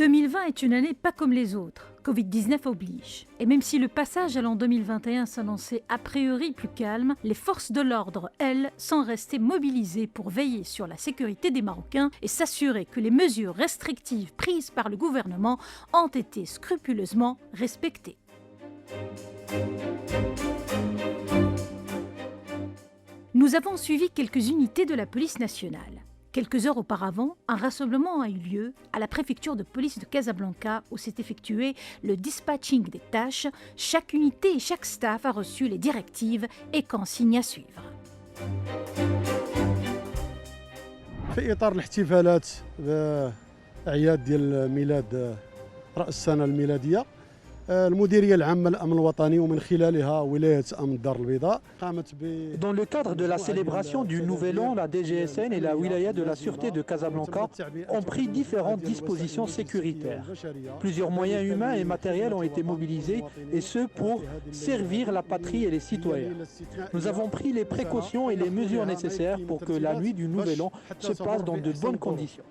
2020 est une année pas comme les autres. Covid-19 oblige. Et même si le passage à l'an 2021 s'annonçait a priori plus calme, les forces de l'ordre, elles, sont restées mobilisées pour veiller sur la sécurité des Marocains et s'assurer que les mesures restrictives prises par le gouvernement ont été scrupuleusement respectées. Nous avons suivi quelques unités de la police nationale. Quelques heures auparavant, un rassemblement a eu lieu à la préfecture de police de Casablanca où s'est effectué le dispatching des tâches. Chaque unité et chaque staff a reçu les directives et consignes à suivre. في إطار الاحتفالات بأعياد ديال ميلاد رأس السنة الميلادية المديرية العامة للأمن الوطني ومن خلالها ولاية أمن الدار البيضاء قامت Dans le cadre de la célébration du Nouvel An, la DGSN et la Wilaya de la Sûreté de Casablanca ont pris différentes dispositions sécuritaires. Plusieurs moyens humains et matériels ont été mobilisés, et ce pour servir la patrie et les citoyens. Nous avons pris les précautions et les mesures nécessaires pour que la nuit du Nouvel An se passe dans de bonnes conditions.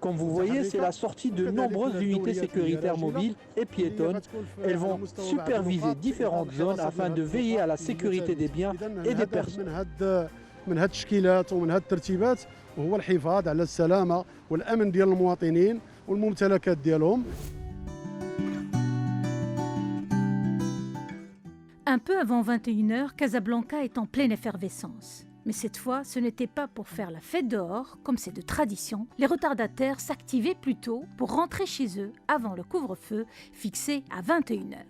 Comme vous voyez, c'est la sortie de nombreuses unités sécuritaires mobiles et piétonnes. Elles vont superviser différentes zones afin de veiller à la sécurité des biens et des personnes. من هاد التشكيلات ومن هاد الترتيبات وهو الحفاظ على السلامة والأمن ديال المواطنين والممتلكات ديالهم. Un peu avant 21h, Casablanca est en pleine effervescence. Mais cette fois, ce n'était pas pour faire la fête dehors, comme c'est de tradition. Les retardataires s'activaient plutôt pour rentrer chez eux avant le couvre-feu fixé à 21h.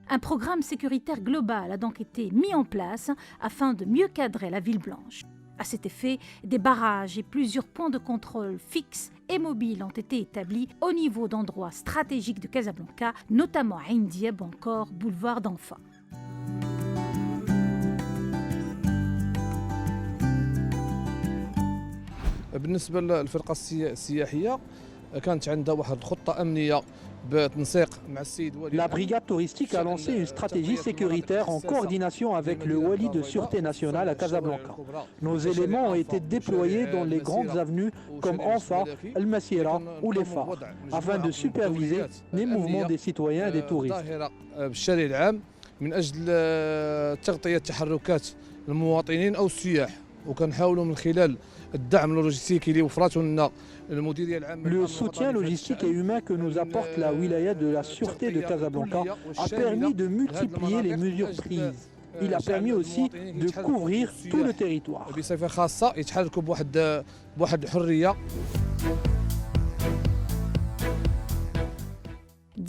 Un programme sécuritaire global a donc été mis en place afin de mieux cadrer la ville blanche. À cet effet, des barrages et plusieurs points de contrôle fixes et mobiles ont été établis au niveau d'endroits stratégiques de Casablanca, notamment à Ain Diab ou encore boulevard d'Anfa. بالنسبه للفرقه السياحيه كانت عندها واحد الخطه امنيه بتنسيق مع السيد ولي. La brigade touristique a lancé une stratégie sécuritaire en coordination avec le Wali de Sûreté nationale à Casablanca. Nos éléments ont été déployés dans les grandes avenues comme Anfa, El Massira ou les phares afin de superviser les mouvements des citoyens et des touristes. بالشارع العام من اجل تغطيه تحركات المواطنين او السياح وكنحاولوا من خلال Le soutien logistique et humain que nous apporte la wilaya de la Sûreté de Casablanca a permis de multiplier les mesures prises. Il a permis aussi de couvrir tout le territoire.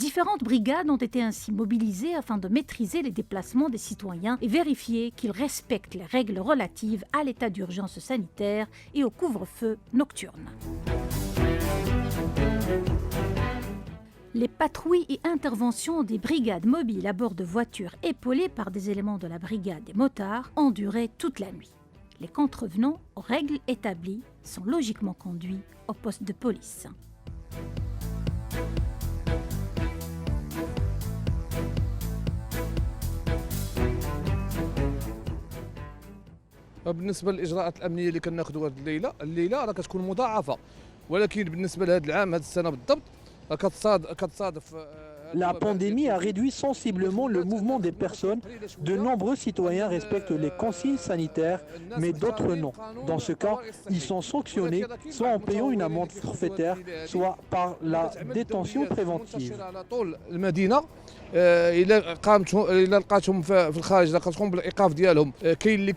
Différentes brigades ont été ainsi mobilisées afin de maîtriser les déplacements des citoyens et vérifier qu'ils respectent les règles relatives à l'état d'urgence sanitaire et au couvre-feu nocturne. Les patrouilles et interventions des brigades mobiles à bord de voitures épaulées par des éléments de la brigade des motards ont duré toute la nuit. Les contrevenants aux règles établies sont logiquement conduits au poste de police. بالنسبه للاجراءات الامنيه اللي كناخذوا هذه الليله راه كتكون مضاعفه ولكن بالنسبه لهذا العام هذه السنه بالضبط كتصادف. La pandémie a réduit sensiblement le mouvement des personnes. De nombreux citoyens respectent les consignes sanitaires, mais d'autres non. Dans ce cas, ils sont sanctionnés soit en payant une amende forfaitaire, soit par la détention préventive. الا لقاتهم في الخارج كتقوم بالايقاف ديالهم. كاين اللي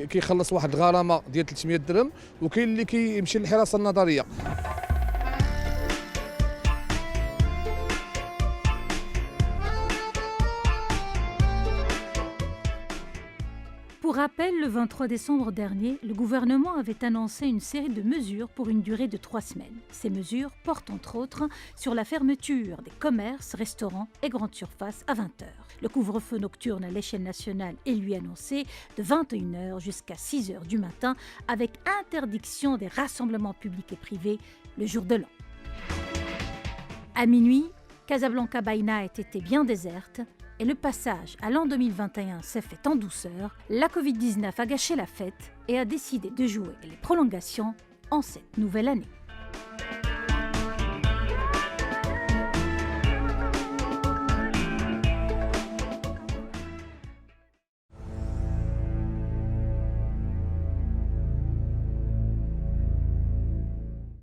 كيخلص واحد الغرامه ديال 300 درهم وكاين اللي كيمشي للحراسه النظريه. Pour rappel, le 23 décembre dernier, le gouvernement avait annoncé une série de mesures pour une durée de 3 semaines. Ces mesures portent entre autres sur la fermeture des commerces, restaurants et grandes surfaces à 20h. Le couvre-feu nocturne à l'échelle nationale est lui annoncé de 21h jusqu'à 6h du matin avec interdiction des rassemblements publics et privés le jour de l'an. À minuit, Casablanca Baïna était bien déserte et le passage à l'an 2021 s'est fait en douceur, la Covid-19 a gâché la fête et a décidé de jouer les prolongations en cette nouvelle année.